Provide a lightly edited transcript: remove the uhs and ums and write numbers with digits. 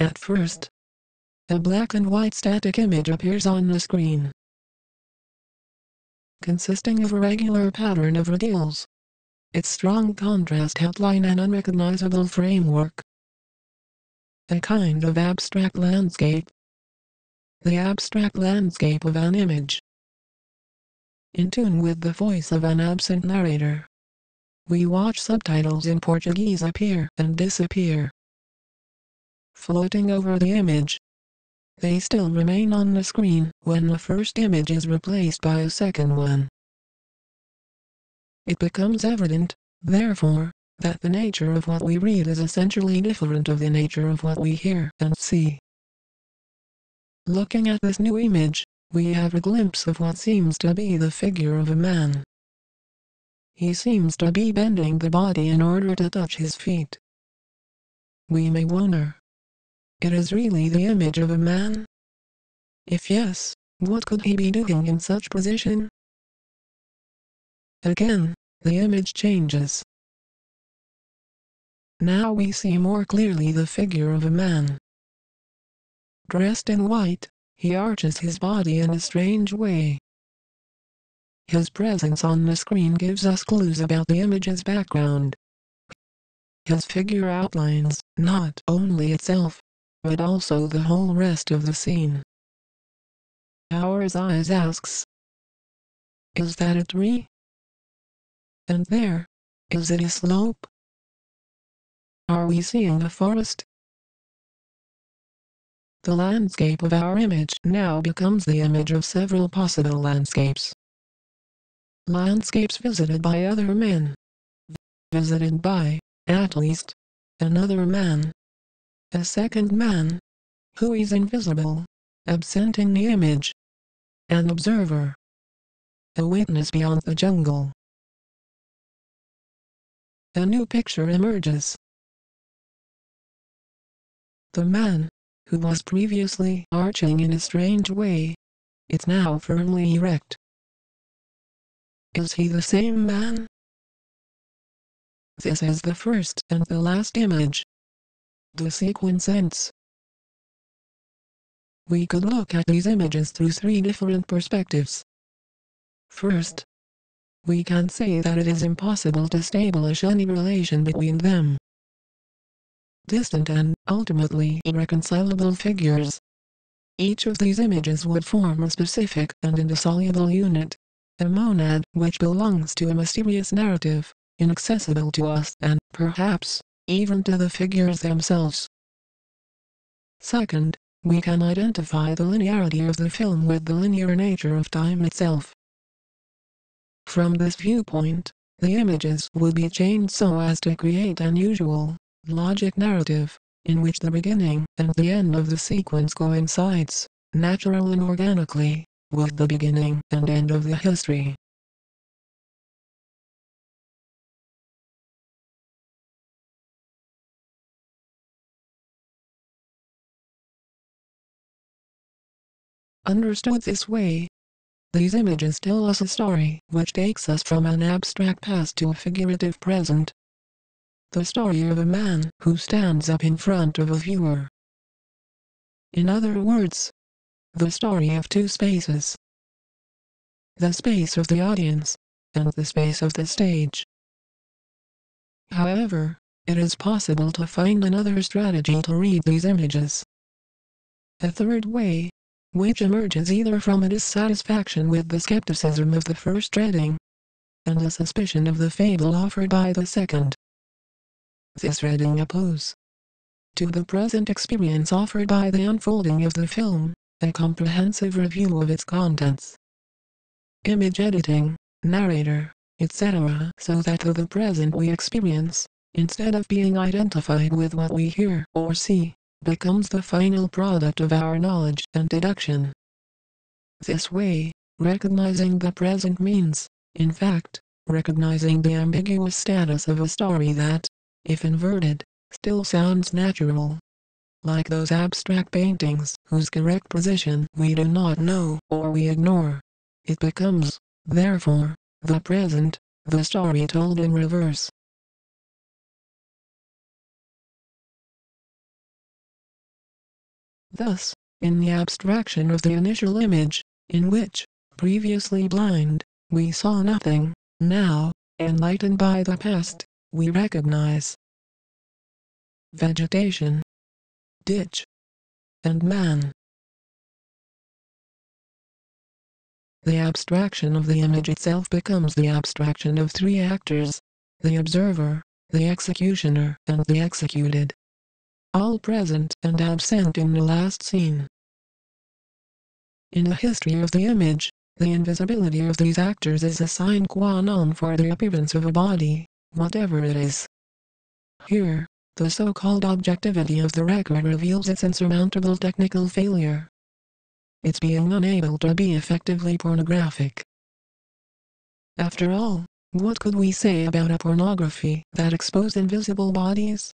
At first, a black and white static image appears on the screen, consisting of a regular pattern of radials, its strong contrast outline and unrecognizable framework. A kind of abstract landscape. The abstract landscape of an image. In tune with the voice of an absent narrator. We watch subtitles in Portuguese appear and disappear, floating over the image. They still remain on the screen when the first image is replaced by a second one. It becomes evident, therefore, that the nature of what we read is essentially different of the nature of what we hear and see. Looking at this new image, we have a glimpse of what seems to be the figure of a man. He seems to be bending the body in order to touch his feet. We may wonder, it is really the image of a man? If yes, what could he be doing in such position? Again, the image changes. Now we see more clearly the figure of a man. Dressed in white, he arches his body in a strange way. His presence on the screen gives us clues about the image's background. His figure outlines not only itself, but also the whole rest of the scene. Our eyes asks, is that a tree? And there, is it a slope? Are we seeing a forest? The landscape of our image now becomes the image of several possible landscapes. Landscapes visited by other men. Visited by, at least, another man. A second man, who is invisible, absent in the image. An observer. A witness beyond the jungle. A new picture emerges. The man, who was previously arching in a strange way, is now firmly erect. Is he the same man? This is the first and the last image. The sequence ends. We could look at these images through three different perspectives. First, we can say that it is impossible to establish any relation between them. Distant and, ultimately, irreconcilable figures. Each of these images would form a specific and indissoluble unit, a monad which belongs to a mysterious narrative, inaccessible to us and, perhaps, even to the figures themselves. Second, we can identify the linearity of the film with the linear nature of time itself. From this viewpoint, the images would be changed so as to create an usual, logic narrative, in which the beginning and the end of the sequence coincides, naturally and organically, with the beginning and end of the history. Understood this way, these images tell us a story which takes us from an abstract past to a figurative present. The story of a man who stands up in front of a viewer. In other words, the story of two spaces. The space of the audience, and the space of the stage. However, it is possible to find another strategy to read these images. A third way, which emerges either from a dissatisfaction with the skepticism of the first reading, and a suspicion of the fable offered by the second. This reading opposes to the present experience offered by the unfolding of the film, a comprehensive review of its contents. Image editing, narrator, etc. so that to the present we experience, instead of being identified with what we hear or see, becomes the final product of our knowledge and deduction. This way, recognizing the present means, in fact, recognizing the ambiguous status of a story that, if inverted, still sounds natural. Like those abstract paintings whose correct position we do not know or we ignore. It becomes, therefore, the present, the story told in reverse. Thus, in the abstraction of the initial image, in which, previously blind, we saw nothing, now, enlightened by the past, we recognize vegetation, ditch, and man. The abstraction of the image itself becomes the abstraction of three actors: the observer, the executioner, and the executed, all present and absent in the last scene. In the history of the image, the invisibility of these actors is a sine qua non for the appearance of a body, whatever it is. Here, the so-called objectivity of the record reveals its insurmountable technical failure: its being unable to be effectively pornographic. After all, what could we say about a pornography that exposed invisible bodies?